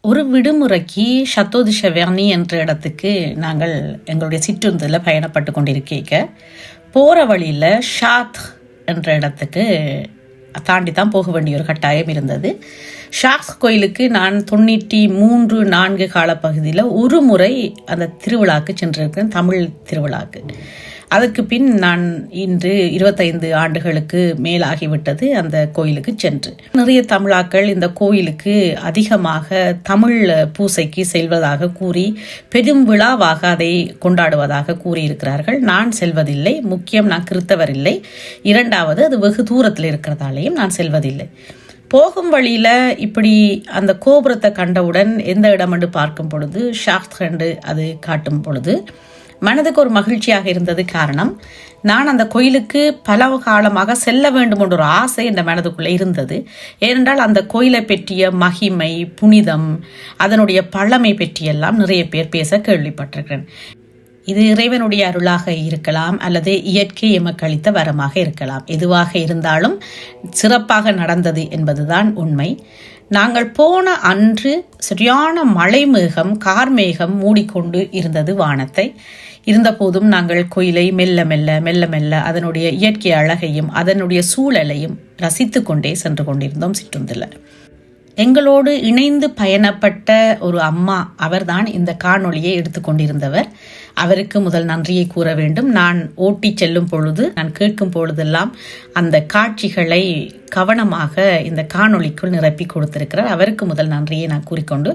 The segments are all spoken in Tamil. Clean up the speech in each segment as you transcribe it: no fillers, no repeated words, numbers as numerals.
ஒரு விடுமுறைக்கு ஷத்தோ தி ஷெவர்னி என்ற இடத்துக்கு நாங்கள் எங்களுடைய சிற்றுந்தில் பயணப்பட்டு கொண்டிருக்க போகிற வழியில் ஷாத் என்ற இடத்துக்கு தாண்டி தான் போக வேண்டிய ஒரு கட்டாயம் இருந்தது. ஷாத் கோயிலுக்கு நான் 93-4 காலப்பகுதியில் ஒரு முறை அந்த திருவிழாக்கு சென்றிருக்கிறேன், தமிழ் திருவிழாக்கு. அதற்கு பின் நான் இன்று 25 ஆண்டுகளுக்கு மேலாகிவிட்டது அந்த கோயிலுக்கு சென்று. நிறைய தமிழாக்கள் இந்த கோயிலுக்கு அதிகமாக தமிழ் பூசைக்கு செல்வதாக கூறி பெரும் விழாவாக அதை கொண்டாடுவதாக கூறியிருக்கிறார்கள். நான் செல்வதில்லை. முக்கியம், நான் கிறித்தவர் இல்லை. இரண்டாவது, அது வெகு தூரத்தில் இருக்கிறதாலேயும் நான் செல்வதில்லை. போகும் வழியில் இப்படி அந்த கோபுரத்தை கண்டவுடன் எந்த இடம் என்று பார்க்கும் பொழுது ஷாத் கண்டு அது காட்டும் பொழுது மனதுக்கு ஒரு மகிழ்ச்சியாக இருந்தது. காரணம், நான் அந்த கோயிலுக்கு பல காலமாக செல்ல வேண்டும் என்ற ஒரு ஆசை என் மனதுக்குள்ளே இருந்தது. ஏனென்றால் அந்த கோயிலை பற்றிய மகிமை, புனிதம், அதனுடைய பழமை பற்றியெல்லாம் நிறைய பேர் பேச கேள்விப்பட்டிருக்கிறேன். இது இறைவனுடைய அருளாக இருக்கலாம், அல்லது இயற்கை எமக்கு அளித்த வரமாக இருக்கலாம். எதுவாக இருந்தாலும் சிறப்பாக நடந்தது என்பதுதான் உண்மை. நாங்கள் போன அன்று சரியான மழை மேகம், கார்மேகம் மூடிக்கொண்டு இருந்தது வானத்தை. இருந்தபோதும் நாங்கள் கோயிலை மெல்ல மெல்ல மெல்ல மெல்ல அதனுடைய இயற்கை அழகையும் அதனுடைய சூழலையும் ரசித்து கொண்டே சென்று கொண்டிருந்தோம் சிற்றுந்தில். எங்களோடு இணைந்து பயணப்பட்ட ஒரு அம்மா, அவர்தான் இந்த காணொளியை எடுத்துக்கொண்டிருந்தவர். அவருக்கு முதல் நன்றியை கூற வேண்டும். நான் ஓட்டி செல்லும் பொழுது, நான் கேட்கும் பொழுதெல்லாம் அந்த காட்சிகளை கவனமாக இந்த காணொளிக்குள் நிரப்பி கொடுத்திருக்கிறார். அவருக்கு முதல் நன்றியை நான் கூறிக்கொண்டு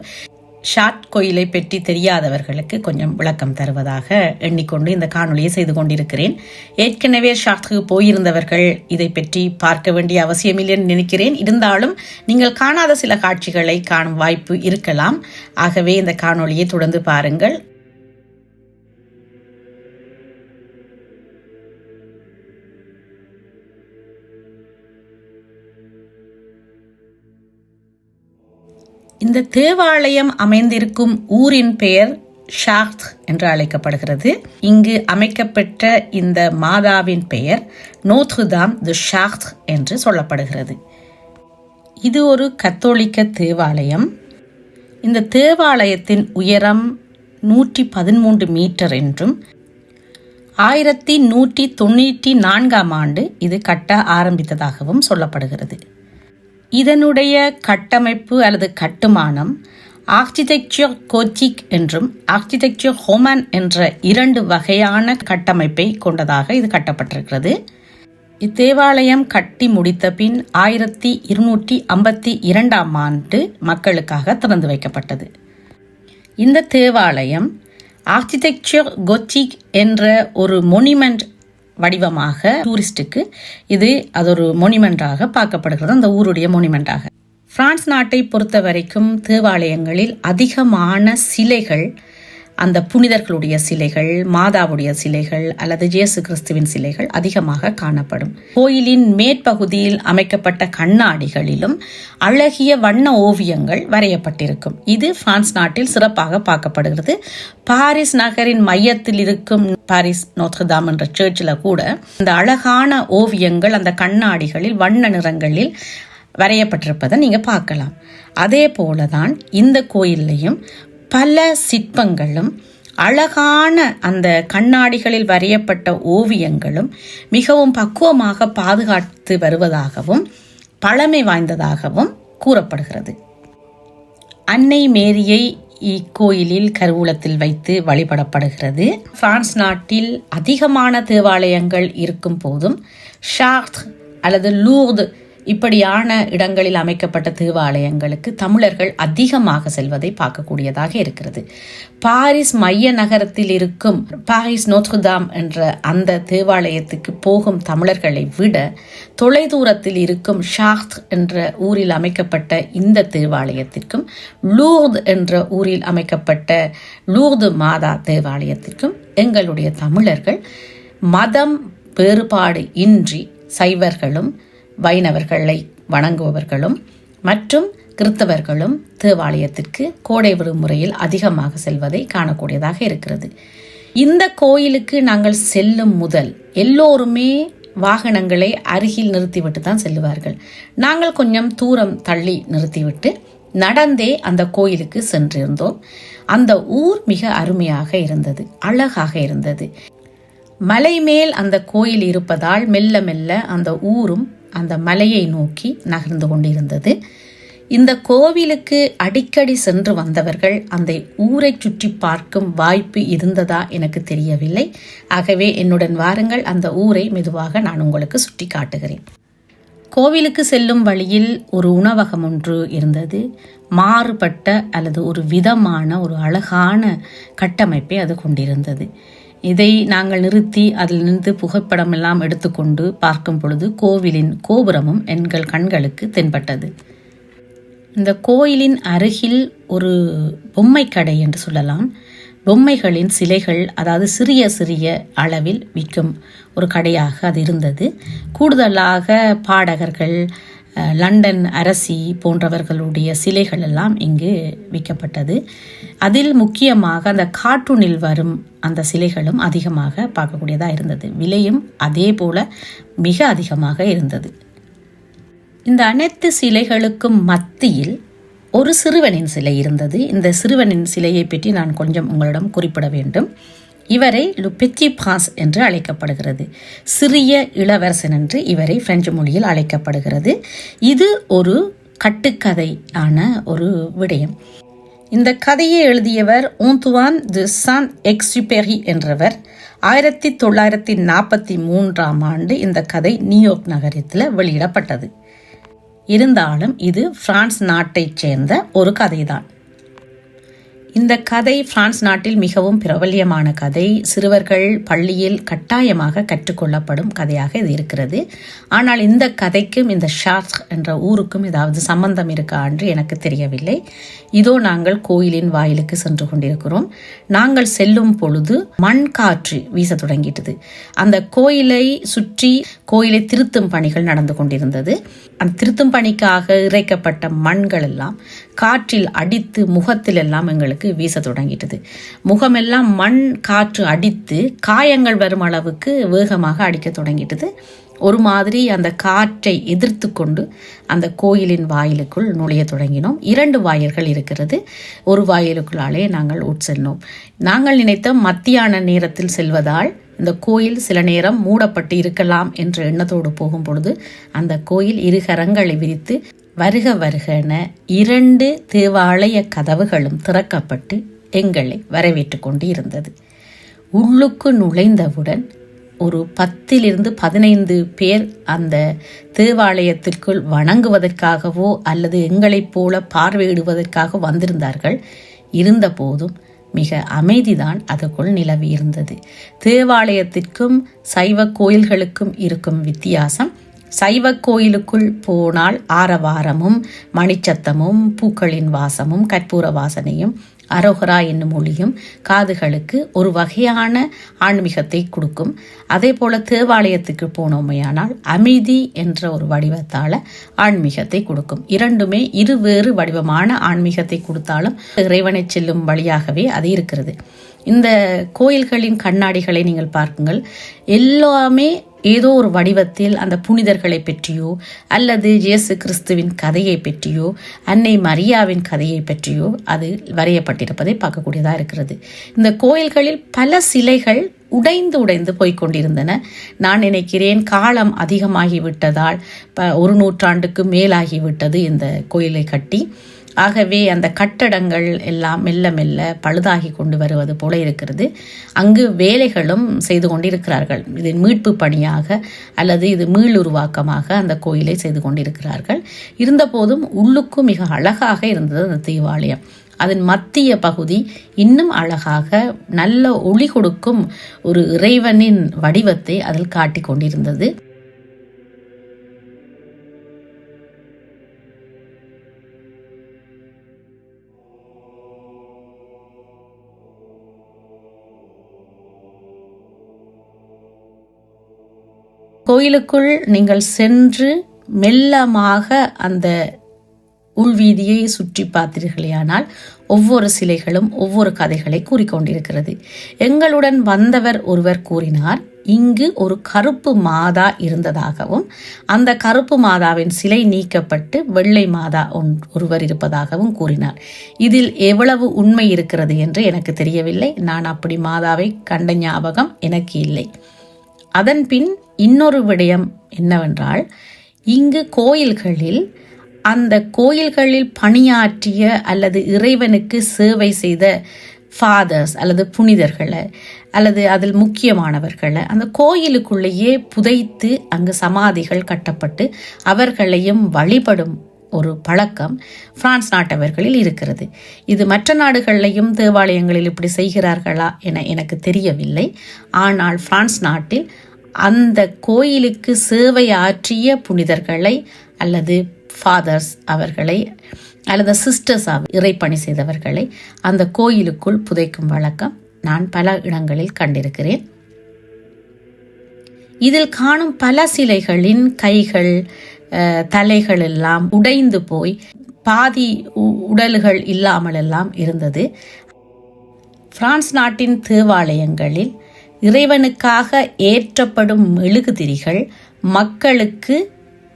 ஷாத் கோயிலை பற்றி தெரியாதவர்களுக்கு கொஞ்சம் விளக்கம் தருவதாக எண்ணிக்கொண்டு இந்த காணொலியை செய்து கொண்டிருக்கிறேன். ஏற்கனவே ஷாத்துக்கு போயிருந்தவர்கள் இதை பற்றி பார்க்க வேண்டிய அவசியமில்லை என்று நினைக்கிறேன். இருந்தாலும் நீங்கள் காணாத சில காட்சிகளை காணும் வாய்ப்பு இருக்கலாம். ஆகவே இந்த காணொலியை தொடர்ந்து பாருங்கள். இந்த தேவாலயம் அமைந்திருக்கும் ஊரின் பெயர் ஷாத் என்று அழைக்கப்படுகிறது. இங்கு அமைக்கப்பட்ட இந்த மாதாவின் பெயர் நோத்ருதாம் தி ஷாத் என்று சொல்லப்படுகிறது. இது ஒரு கத்தோலிக்க தேவாலயம். இந்த தேவாலயத்தின் உயரம் 113 மீட்டர் என்றும் 1194ஆம் ஆண்டு இது கட்ட ஆரம்பித்ததாகவும் சொல்லப்படுகிறது. இதனுடைய கட்டமைப்பு அல்லது கட்டுமானம் ஆர்கிடெக்சர் கோத்திக் என்றும் ஆர்கிடெக்சர் ஹோமன் என்ற 2 வகையான கட்டமைப்பை கொண்டதாக இது கட்டப்பட்டிருக்கிறது. இத்தேவாலயம் கட்டி முடித்த பின் 1252ஆம் ஆண்டு மக்களுக்காக திறந்து வைக்கப்பட்டது. இந்த தேவாலயம் ஆர்கிடெக்சர் கோத்திக் என்ற ஒரு மொனிமெண்ட் வடிவமாக டூரிஸ்டுக்கு அது ஒரு மொனிமெண்டாக பார்க்கப்படுகிறது, அந்த ஊருடைய மொனிமெண்டாக. பிரான்ஸ் நாட்டை பொறுத்த வரைக்கும் தேவாலயங்களில் அதிகமான சிலைகள், அந்த புனிதர்களுடைய சிலைகள், மாதாவுடைய சிலைகள் அல்லது இயேசு கிறிஸ்துவின் சிலைகள் அதிகமாக காணப்படும். கோயிலின் மேற்பகுதியில் அமைக்கப்பட்ட கண்ணாடிகளிலும் அழகிய வண்ண ஓவியங்கள் வரையப்பட்டிருக்கும். இது பிரான்ஸ் நாட்டில் சிறப்பாக பார்க்கப்படுகிறது. பாரிஸ் நகரின் மையத்தில் இருக்கும் பாரிஸ் நோத்ருதாம் என்ற சர்ச்சில் கூட இந்த அழகான ஓவியங்கள் அந்த கண்ணாடிகளில் வண்ண நிறங்களில் வரையப்பட்டிருப்பதை நீங்க பார்க்கலாம். அதே போலதான் இந்த கோயிலையும் பல சிற்பங்களும் அழகான அந்த கண்ணாடிகளில் வரையப்பட்ட ஓவியங்களும் மிகவும் பக்குவமாக பாதுகாத்து வருவதாகவும் பழமை வாய்ந்ததாகவும் கூறப்படுகிறது. அன்னை மேரியை இக்கோயிலில் கருவூலத்தில் வைத்து வழிபடப்படுகிறது. பிரான்ஸ் நாட்டில் அதிகமான தேவாலயங்கள் இருக்கும் போதும் ஷார்ட் அல்லது லூர்து இப்படியான இடங்களில் அமைக்கப்பட்ட தேவாலயங்களுக்கு தமிழர்கள் அதிகமாக செல்வதை பார்க்கக்கூடியதாக இருக்கிறது. பாரிஸ் மைய நகரத்தில் இருக்கும் பாரிஸ் நோத்ருதாம் என்ற அந்த தேவாலயத்துக்கு போகும் தமிழர்களை விட தொலைதூரத்தில் இருக்கும் ஷாத் என்ற ஊரில் அமைக்கப்பட்ட இந்த தேவாலயத்திற்கும் லூர்து என்ற ஊரில் அமைக்கப்பட்ட லூர்து மாதா தேவாலயத்திற்கும் எங்களுடைய தமிழர்கள் மதம் வேறுபாடு இன்றி சைவர்களும் வைணவர்களை வணங்குபவர்களும் மற்றும் கிறித்தவர்களும் தேவாலயத்திற்கு கோடை விடுமுறையில் அதிகமாக செல்வதை காணக்கூடியதாக இருக்கிறது. இந்த கோயிலுக்கு நாங்கள் செல்லும் முதல் எல்லோருமே வாகனங்களை அருகில் நிறுத்திவிட்டு தான் செல்லுவார்கள். நாங்கள் கொஞ்சம் தூரம் தள்ளி நிறுத்திவிட்டு நடந்தே அந்த கோயிலுக்கு சென்றிருந்தோம். அந்த ஊர் மிக அருமையாக இருந்தது, அழகாக இருந்தது. மலை மேல் அந்த கோயில் இருப்பதால் மெல்ல மெல்ல அந்த ஊரும் அந்த மலையை நோக்கி நகர்ந்து கொண்டிருந்தது. இந்த கோவிலுக்கு அடிக்கடி சென்று வந்தவர்கள் அந்த ஊரை சுற்றி பார்க்கும் வாய்ப்பு இருந்ததா எனக்கு தெரியவில்லை. ஆகவே என்னுடன் வாருங்கள், அந்த ஊரை மெதுவாக நான் உங்களுக்கு சுட்டி காட்டுகிறேன். கோவிலுக்கு செல்லும் வழியில் ஒரு உணவகம் ஒன்று இருந்தது. மாறுபட்ட அல்லது ஒரு விதமான ஒரு அழகான கட்டமைப்பை அது கொண்டிருந்தது. இதை நாங்கள் நிறுத்தி அதில் நின்று புகைப்படம் எல்லாம் எடுத்துக்கொண்டு பார்க்கும் பொழுது கோவிலின் கோபுரமும் எங்கள் கண்களுக்கு தென்பட்டது. இந்த கோயிலின் அருகில் ஒரு பொம்மை கடை என்று சொல்லலாம். பொம்மைகளின் சிலைகள், அதாவது சிறிய சிறிய அளவில் விற்கும் ஒரு கடையாக அது இருந்தது. கூடுதலாக பாடகர்கள், லண்டன் அரசி போன்றவர்களுடைய சிலைகள் எல்லாம் இங்கு விற்கப்பட்டது. அதில் முக்கியமாக அந்த கார்ட்டூனில் வரும் அந்த சிலைகளும் அதிகமாக பார்க்கக்கூடியதாக இருந்தது. விலையும் அதே போல மிக அதிகமாக இருந்தது. இந்த அனைத்து சிலைகளுக்கும் மத்தியில் ஒரு சிறுவனின் சிலை இருந்தது. இந்த சிறுவனின் சிலையை பற்றி நான் கொஞ்சம் உங்களிடம் குறிப்பிட வேண்டும். இவரை லு பெத்தி பிரான்ஸ் என்று அழைக்கப்படுகிறது. சிறிய இளவரசன் என்று இவரை பிரெஞ்சு மொழியில் அழைக்கப்படுகிறது. இது ஒரு கட்டுக்கதையான ஒரு விடயம். இந்த கதையை எழுதியவர் ஆந்துவான் தி சாண்ட் எக்ஸுபெரி என்றவர். 1943ஆம் ஆண்டு இந்த கதை நியூயார்க் நகரத்தில் வெளியிடப்பட்டது. இருந்தாலும் இது பிரான்ஸ் நாட்டைச் சேர்ந்த ஒரு கதைதான். இந்த கதை பிரான்ஸ் நாட்டில் மிகவும் பிரபல்யமான கதை. சிறுவர்கள் பள்ளியில் கட்டாயமாக கற்றுக்கொள்ளப்படும் கதையாக இது இருக்கிறது. ஆனால் இந்த கதைக்கும் இந்த ஷார்ட்ஸ் என்ற ஊருக்கும் ஏதாவது சம்பந்தம் இருக்கா என்று எனக்கு தெரியவில்லை. இதோ நாங்கள் கோயிலின் வாயிலுக்கு சென்று கொண்டிருக்கிறோம். நாங்கள் செல்லும் பொழுது மண் காற்று வீச தொடங்கிட்டது. அந்த கோயிலை சுற்றி கோயிலை திருத்தும் பணிகள் நடந்து கொண்டிருந்தது. அந்த திருத்தும் பணிக்காக இறைக்கப்பட்ட மண்கள் எல்லாம் காற்றில் அடித்து முகத்தில் எல்லாம் எங்களுக்கு வீச தொடங்கிட்டது. முகமெல்லாம் மண் காற்று அடித்து காயங்கள் வரும் அளவுக்கு வேகமாக அடிக்க தொடங்கிட்டது. ஒரு மாதிரி அந்த காற்றை எதிர்த்து கொண்டு அந்த கோயிலின் வாயிலுக்குள் நுழைய தொடங்கினோம். 2 வாயில்கள் இருக்கிறது. ஒரு வாயிலுக்குள்ளாலே நாங்கள் உட்சென்றோம். நாங்கள் நினைத்த மத்தியான நேரத்தில் செல்வதால் இந்த கோயில் சில நேரம் மூடப்பட்டு இருக்கலாம் என்ற எண்ணத்தோடு போகும் பொழுது அந்த கோயில் 2 கரங்களை விரித்து வருக வருக என 2 தேவாலய கதவுகளும் திறக்கப்பட்டு எங்களை வரவேற்று கொண்டு இருந்தது. உள்ளுக்கு நுழைந்தவுடன் ஒரு 10-15 பேர் அந்த தேவாலயத்திற்குள் வணங்குவதற்காகவோ அல்லது எங்களைப் போல பார்வையிடுவதற்காக வந்திருந்தார்கள். இருந்த போதும் மிக அமைதிதான் அதற்குள் நிலவி இருந்தது. தேவாலயத்திற்கும் சைவ கோயில்களுக்கும் இருக்கும் வித்தியாசம், சைவ கோயிலுக்குள் போனால் ஆரவாரமும் மணிச்சத்தமும் பூக்களின் வாசமும் கற்பூர வாசனையும் அரோகரா என்னும் மொழியும் காதுகளுக்கு ஒரு வகையான ஆன்மீகத்தை கொடுக்கும். அதே போல தேவாலயத்துக்கு போனோமையானால் அமைதி என்ற ஒரு வடிவத்தால் ஆன்மீகத்தை கொடுக்கும். இரண்டுமே இருவேறு வடிவமான ஆன்மீகத்தை கொடுத்தாலும் இறைவனை செல்லும் வழியாகவே அது இருக்கிறது. இந்த கோயில்களின் கண்ணாடிகளை நீங்கள் பார்க்குங்கள். எல்லாமே ஏதோ ஒரு வடிவத்தில் அந்த புனிதர்களை பற்றியோ அல்லது இயேசு கிறிஸ்துவின் கதையை பற்றியோ அன்னை மரியாவின் கதையை பற்றியோ அது வரையப்பட்டிருப்பதை பார்க்கக்கூடியதாக இருக்கிறது. இந்த கோயில்களில் பல சிலைகள் உடைந்து போய்கொண்டிருந்தன. நான் நினைக்கிறேன் காலம் அதிகமாகிவிட்டதால் 1 நூற்றாண்டுக்கு மேலாகிவிட்டது இந்த கோயிலை கட்டி. ஆகவே அந்த கட்டடங்கள் எல்லாம் மெல்ல மெல்ல பழுதாகி கொண்டு வருவது போல இருக்கிறது. அங்கு வேலைகளும் செய்து கொண்டிருக்கிறார்கள். இது மீட்பு பணியாக அல்லது இது மீளுருவாக்கமாக அந்த கோயிலை செய்து கொண்டிருக்கிறார்கள். இருந்தபோதும் உள்ளுக்கும் மிக அழகாக இருந்தது அந்த தேவாலயம். அதன் மத்திய பகுதி இன்னும் அழகாக நல்ல ஒளி கொடுக்கும் ஒரு இறைவனின் வடிவத்தை அதில் காட்டிக் கொண்டிருந்தது. கோயிலுக்குள் நீங்கள் சென்று மெல்லமாக அந்த உள்வீதியை சுற்றி பார்த்தீர்களேயானால் ஒவ்வொரு சிலைகளும் ஒவ்வொரு கதைகளை கூறிக்கொண்டிருக்கிறது. எங்களுடன் வந்தவர் ஒருவர் கூறினார், இங்கு ஒரு கருப்பு மாதா இருந்ததாகவும் அந்த கருப்பு மாதாவின் சிலை நீக்கப்பட்டு வெள்ளை மாதா ஒருவர் இருப்பதாகவும் கூறினார். இதில் எவ்வளவு உண்மை இருக்கிறது என்று எனக்கு தெரியவில்லை. நான் அப்படி மாதாவை கண்ட ஞாபகம் எனக்கு இல்லை. அதன் பின் இன்னொரு விடயம் என்னவென்றால், இங்கு கோயில்களில் அந்த கோயில்களில் பணியாற்றிய அல்லது இறைவனுக்கு சேவை செய்த ஃபாதர்ஸ் அல்லது புனிதர்களை அல்லது அதில் முக்கியமானவர்களை அந்த கோயிலுக்குள்ளேயே புதைத்து அங்கு சமாதிகள் கட்டப்பட்டு அவர்களையும் வழிபடும் ஒரு பழக்கம் பிரான்ஸ் நாட்டவர்களில் இருக்கிறது. இது மற்ற நாடுகளிலையும் தேவாலயங்களில் இப்படி செய்கிறார்களா என எனக்கு தெரியவில்லை. ஆனால் பிரான்ஸ் நாட்டில் அந்த கோயிலுக்கு சேவை ஆற்றிய புனிதர்களை அல்லது ஃபாதர்ஸ் அவர்களை அல்லது சிஸ்டர்ஸ் இறைப்பணி செய்தவர்களை அந்த கோயிலுக்குள் புதைக்கும் வழக்கம் நான் பல இடங்களில் கண்டிருக்கிறேன். இதில் காணும் பல சிலைகளின் கைகள் தலைகள் எல்லாம் உடைந்து போய் பாதி உடல்கள் இல்லாமல் எல்லாம் இருந்தது. பிரான்ஸ் நாட்டின் தேவாலயங்களில் இறைவனுக்காக ஏற்றப்படும் மெழுகுதிரிகள் மக்களுக்கு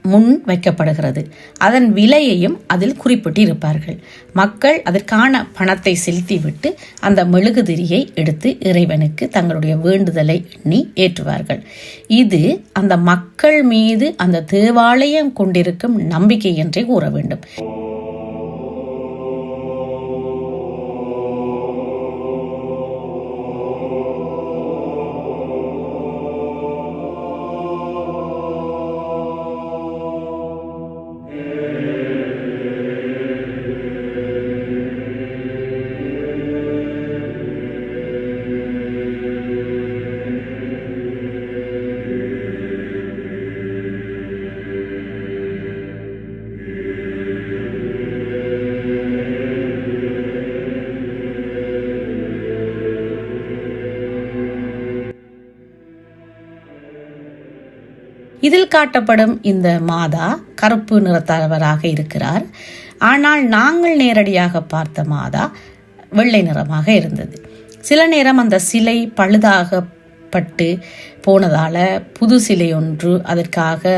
முன் வைக்கப்படுகிறது. அதன் விலையையும் அதில் குறிப்பிட்டு இருப்பார்கள். மக்கள் அதற்கான பணத்தை செலுத்திவிட்டு அந்த மெழுகுதிரியை எடுத்து இறைவனுக்கு தங்களுடைய வேண்டுதலை எண்ணி ஏற்றுவார்கள். இது அந்த மக்கள் மீது அந்த தேவாலயம் கொண்டிருக்கும் நம்பிக்கை என்றே கூற வேண்டும். இதில் காட்டப்படும் இந்த மாதா கருப்பு நிறத்தவராக இருக்கிறார். ஆனால் நாங்கள் நேரடியாக பார்த்த மாதா வெள்ளை நிறமாக இருந்தது. சில நேரம் அந்த சிலை பழுதாகப்பட்டு போனதால் புது சிலை ஒன்று அதற்காக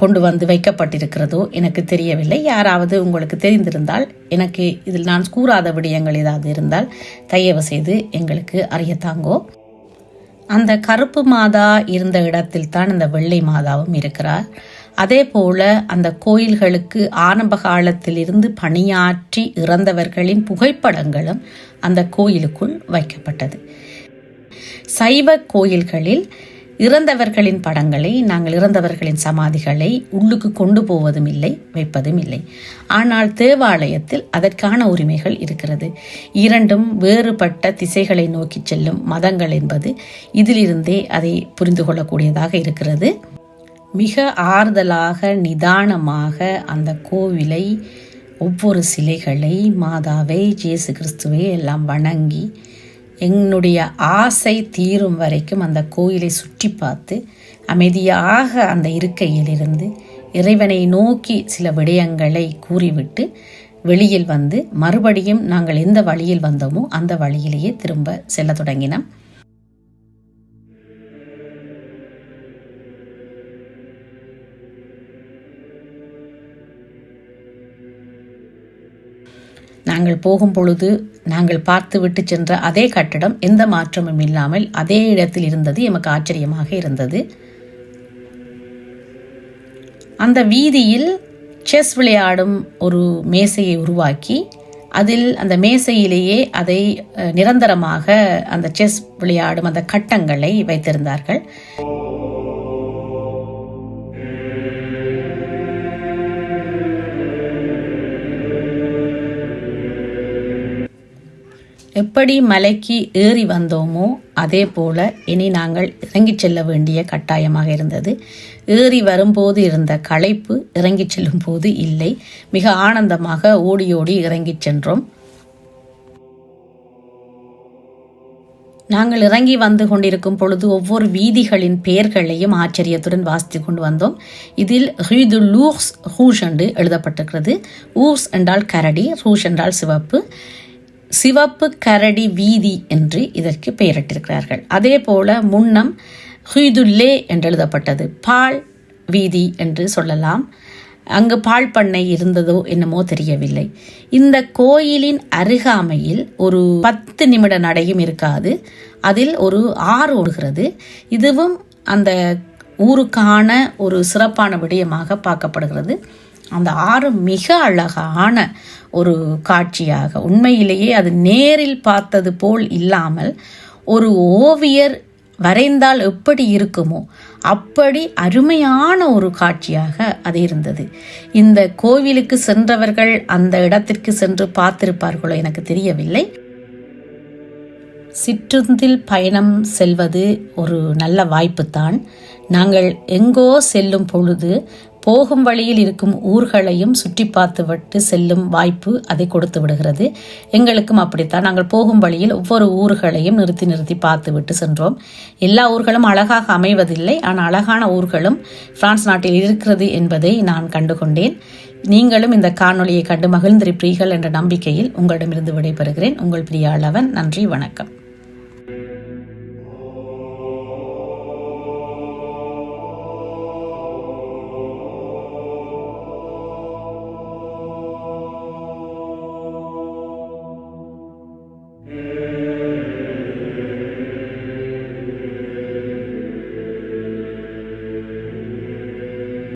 கொண்டு வந்து வைக்கப்பட்டிருக்கிறதோ எனக்கு தெரியவில்லை. யாராவது உங்களுக்கு தெரிந்திருந்தால், எனக்கு இதில் நான் கூறாத விடயங்கள் ஏதாவது இருந்தால் தயவு செய்து எங்களுக்கு அறியத்தாங்கோ. அந்த கருப்பு மாதா இருந்த இடத்தில் தான் அந்த வெள்ளை மாதாவும் இருக்கிறார். அதே போல அந்த கோயில்களுக்கு ஆரம்ப காலத்திலிருந்து பணியாற்றி இறந்தவர்களின் புகைப்படங்களும் அந்த கோயிலுக்குள் வைக்கப்பட்டது. சைவ கோயில்களில் இறந்தவர்களின் படங்களை, நாங்கள் இறந்தவர்களின் சமாதிகளை உள்ளுக்கு கொண்டு போவதும் இல்லை, வைப்பதும் இல்லை. ஆனால் தேவாலயத்தில் அதற்கான உரிமைகள் இருக்கிறது. இரண்டும் வேறுபட்ட திசைகளை நோக்கி செல்லும் மதங்கள் என்பது இதிலிருந்தே அதை புரிந்து கொள்ளக்கூடியதாக இருக்கிறது. மிக ஆறுதலாக நிதானமாக அந்த கோவிலை, ஒவ்வொரு சிலைகளை, மாதாவை, இயேசு கிறிஸ்துவை எல்லாம் வணங்கி என்னுடைய ஆசை தீரும் வரைக்கும் அந்த கோயிலை சுற்றி பார்த்து அமைதியாக அந்த இருக்கையிலிருந்து இறைவனை நோக்கி சில விடயங்களை கூறிவிட்டு வெளியில் வந்து மறுபடியும் நாங்கள் எந்த வழியில் வந்தோமோ அந்த வழியிலேயே திரும்ப செல்ல தொடங்கினோம். நாங்கள் போகும் பொழுது நாங்கள் பார்த்து விட்டு சென்ற அதே கட்டிடம் எந்த மாற்றமும் இல்லாமல் அதே இடத்தில் இருந்தது. எமக்கு ஆச்சரியமாக இருந்தது. அந்த வீதியில் செஸ் விளையாடும் ஒரு மேசையை உருவாக்கி அதில் அந்த மேசையிலேயே அதை நிரந்தரமாக அந்த செஸ் விளையாடும் அந்த கட்டங்களை வைத்திருந்தார்கள். எப்படி மலைக்கு ஏறி வந்தோமோ அதே போல இனி நாங்கள் இறங்கிச் செல்ல வேண்டிய கட்டாயமாக இருந்தது. ஏறி வரும்போது இருந்த களைப்பு இறங்கிச் செல்லும் போது இல்லை. மிக ஆனந்தமாக ஓடி ஓடி இறங்கிச் சென்றோம். நாங்கள் இறங்கி வந்து கொண்டிருக்கும் பொழுது ஒவ்வொரு வீதிகளின் பெயர்களையும் ஆச்சரியத்துடன் வாசித்து கொண்டு வந்தோம். இதில் ரூ து லூர்ஸ் ரூஷ் என்று எழுதப்பட்டிருக்கிறது. ஊர்ஸ் என்றால் கரடி, ரூஷ் என்றால் சிவப்பு. சிவப்பு கரடி வீதி என்று இதற்கு பெயரிட்டிருக்கிறார்கள். அதே போல முன்னம் ஹுய்துல்லே என்று எழுதப்பட்டது, பால் வீதி என்று சொல்லலாம். அங்கு பால் பண்ணை இருந்ததோ என்னமோ தெரியவில்லை. இந்த கோயிலின் அருகாமையில் ஒரு 10 நிமிட நடையும் இருக்காது, அதில் ஒரு ஆறு ஓடுகிறது. இதுவும் அந்த ஊருக்கான ஒரு சிறப்பான விடயமாக பார்க்கப்படுகிறது. அந்த ஆறு மிக அழகான ஒரு காட்சியாக, உண்மையிலேயே அது நேரில் பார்த்தது போல் இல்லாமல் ஒரு ஓவியர் வரைந்தால் எப்படி இருக்குமோ அப்படி அருமையான ஒரு காட்சியாக அது இருந்தது. இந்த கோவிலுக்கு சென்றவர்கள் அந்த இடத்திற்கு சென்று பார்த்திருப்பார்களோ எனக்கு தெரியவில்லை. சிற்றுந்தில் பயணம் செல்வது ஒரு நல்ல வாய்ப்புத்தான். நாங்கள் எங்கோ செல்லும் பொழுது போகும் வழியில் இருக்கும் ஊர்களையும் சுற்றி பார்த்துவிட்டு செல்லும் வாய்ப்பு அதை கொடுத்து விடுகிறது. எங்களுக்கும் அப்படித்தான். நாங்கள் போகும் வழியில் ஒவ்வொரு ஊர்களையும் நிறுத்தி நிறுத்தி பார்த்துவிட்டு சென்றோம். எல்லா ஊர்களும் அழகாக அமைவதில்லை, ஆனால் அழகான ஊர்களும் பிரான்ஸ் நாட்டில் இருக்கிறது என்பதை நான் கண்டுகொண்டேன். நீங்களும் இந்த காணொளியை கண்டு மகிழ்ந்திருப்பீர்கள் என்ற நம்பிக்கையில் உங்களிடமிருந்து விடைபெறுகிறேன். உங்கள் பிரியா அளவன். நன்றி, வணக்கம்.